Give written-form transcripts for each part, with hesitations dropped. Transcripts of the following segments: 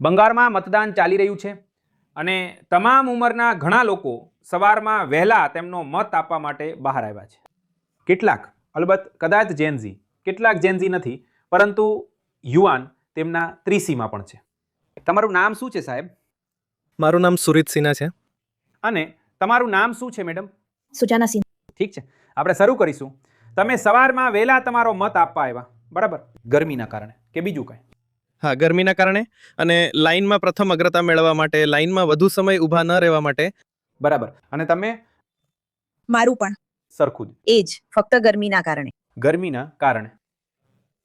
બંગાળમાં મતદાન ચાલી રહ્યું છે અને તમામ ઉંમરના ઘણા લોકો સવારમાં વહેલા તેમનો મત આપવા માટે બહાર આવ્યા છે. કેટલાક અલબત્ત કદાચ જેનઝી, કેટલાક જેનઝી નથી, પરંતુ યુવાન તેમના 30માં પણ છે. તમારું નામ શું છે સાહેબ? મારું નામ સુરીત સિન્હા છે. અને તમારું નામ શું છે મેડમ? સુજાના સિન્હા. ઠીક છે, આપણે શરૂ કરીશું. તમે સવારમાં વહેલા તમારો મત આપવા આવ્યા, બરાબર? ગરમીના કારણે કે બીજું કંઈ? હા, ગરમીના કારણે અને લાઇનમાં પ્રથમ અગ્રતા મેળવવા માટે, લાઇનમાં વધુ સમય ઊભા ન રહેવા માટે. બરાબર. અને તમે? મારું પણ સરખું જ. એ જ, ફક્ત ગરમીના કારણે. ગરમીના કારણે.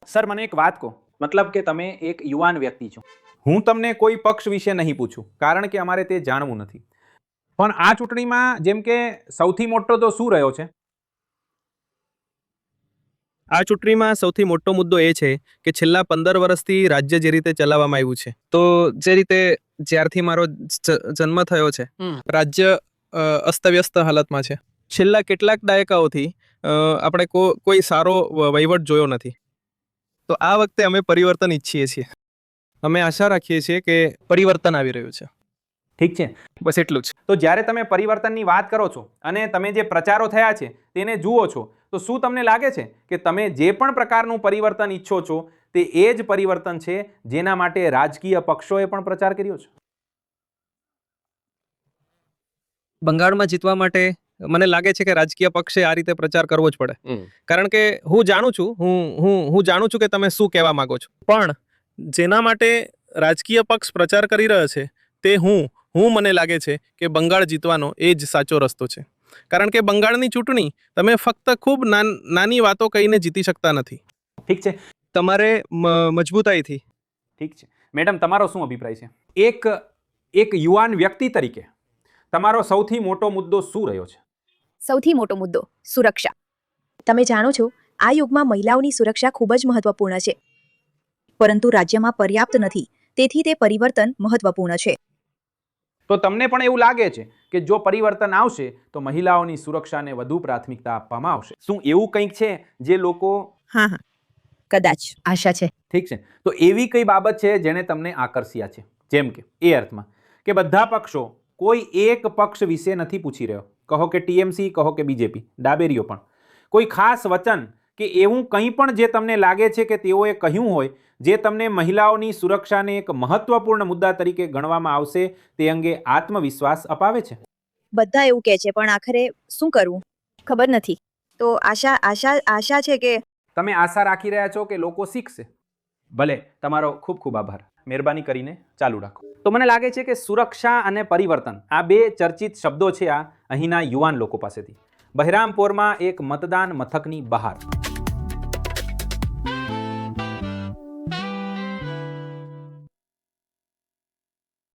સર, મને એક વાત કહો, મતલબ કે તમે એક યુવાન વ્યક્તિ છો. હું તમને કોઈ પક્ષ વિશે નહીં પૂછું, કારણ કે અમારે તે જાણવું નથી. પણ આ ચૂંટણીમાં જેમ કે સૌથી મોટો તો શું રહ્યો છે? આ ચૂંટણીમાં સૌથી મોટો મુદ્દો એ છે કે છેલ્લા 15 વર્ષથી રાજ્ય જે રીતે ચલાવવામાં આવ્યું છે, તો જે રીતે જ્યારથી મારો જન્મ થયો છે, રાજ્ય અસ્તવ્યસ્ત હાલતમાં છે. છેલ્લા કેટલાક દાયકાઓથી આપણે કોઈ સારો વહીવટ જોયો નથી. તો આ વખતે અમે પરિવર્તન ઈચ્છીએ છીએ. અમે આશા રાખીએ છીએ કે પરિવર્તન આવી રહ્યું છે. ઠીક છે, બસ એટલું જ. તો જ્યારે તમે પરિવર્તનની વાત કરો છો અને તમે જે પ્રચારો થયા છે તેને જુઓ છો, તો શું તમને લાગે છે કે તમે જે પણ પ્રકારનું પરિવર્તન ઈચ્છો છો તે એ જ પરિવર્તન છે જેના માટે રાજકીય પક્ષોએ પણ પ્રચાર કર્યો છે? બંગાળમાં જીતવા માટે મને લાગે છે કે રાજકીય પક્ષે આ રીતે પ્રચાર કરવો જ પડે. કારણ કે હું જાણું છું કે તમે શું કહેવા માંગો છો. પણ જેના માટે રાજકીય પક્ષ પ્રચાર કરી રહ્યો છે તે મને લાગે છે કે બંગાળ જીતવાનો એ જ સાચો રસ્તો છે. કારણ કે બંગાળની ચૂંટણી તમે ફક્ત ખૂબ નાની વાતો કહીને જીતી શકતા નથી. ઠીક છે, તમારે મજબૂતાઈથી. ઠીક છે. મેડમ, તમારો શું અભિપ્રાય છે? એક યુવાન વ્યક્તિ તરીકે તમારો સૌથી મોટો મુદ્દો શું રહ્યો છે? સૌથી મોટો મુદ્દો સુરક્ષા. તમે જાણો છો, આ યુગમાં મહિલાઓની સુરક્ષા ખૂબ જ મહત્વપૂર્ણ છે, પરંતુ રાજ્યમાં પર્યાપ્ત નથી. તેથી તે પરિવર્તન મહત્વપૂર્ણ છે. તો તમને પણ એવું લાગે છે કે જો પરિવર્તન આવશે તો મહિલાઓની સુરક્ષાને વધુ પ્રાથમિકતા આપવામાં આવશે? શું એવું કંઈક છે જે લોકો... હા, કદાચ આશા છે. ઠીક છે, તો એવી કઈ બાબત છે જેને તમને આકર્ષ્યા છે? જેમ કે એ અર્થમાં કે બધા પક્ષો કોઈ એક પક્ષ વિશે નથી પૂછી રહ્યો, કહો કે ટીએમસી, કહો કે બીજેપી, ડાબેરીઓ પણ. કોઈ ખાસ વચન કે એવું કંઈ પણ જે તમને લાગે છે કે તેઓએ કહ્યું હોય જે તમને મહિલાઓની સુરક્ષાને એક મહત્વપૂર્ણ મુદ્દા તરીકે ગણવામાં આવશે તે અંગે આત્મવિશ્વાસ અપાવે છે? બધા એવું કહે છે, પણ આખરે શું કરવું ખબર નથી. તો આશા છે કે... તમે આશા રાખી રહ્યા છો કે લોકો શીખશે? ભલે, તમારો ખૂબ ખૂબ આભાર. મહેરબાની કરીને ચાલુ રાખો. તો મને લાગે છે કે સુરક્ષા અને પરિવર્તન આ બે ચર્ચિત શબ્દો છે આ અહીંના યુવાન લોકો પાસેથી. બહેરામપોરમાં એક મતદાન મથકની બહાર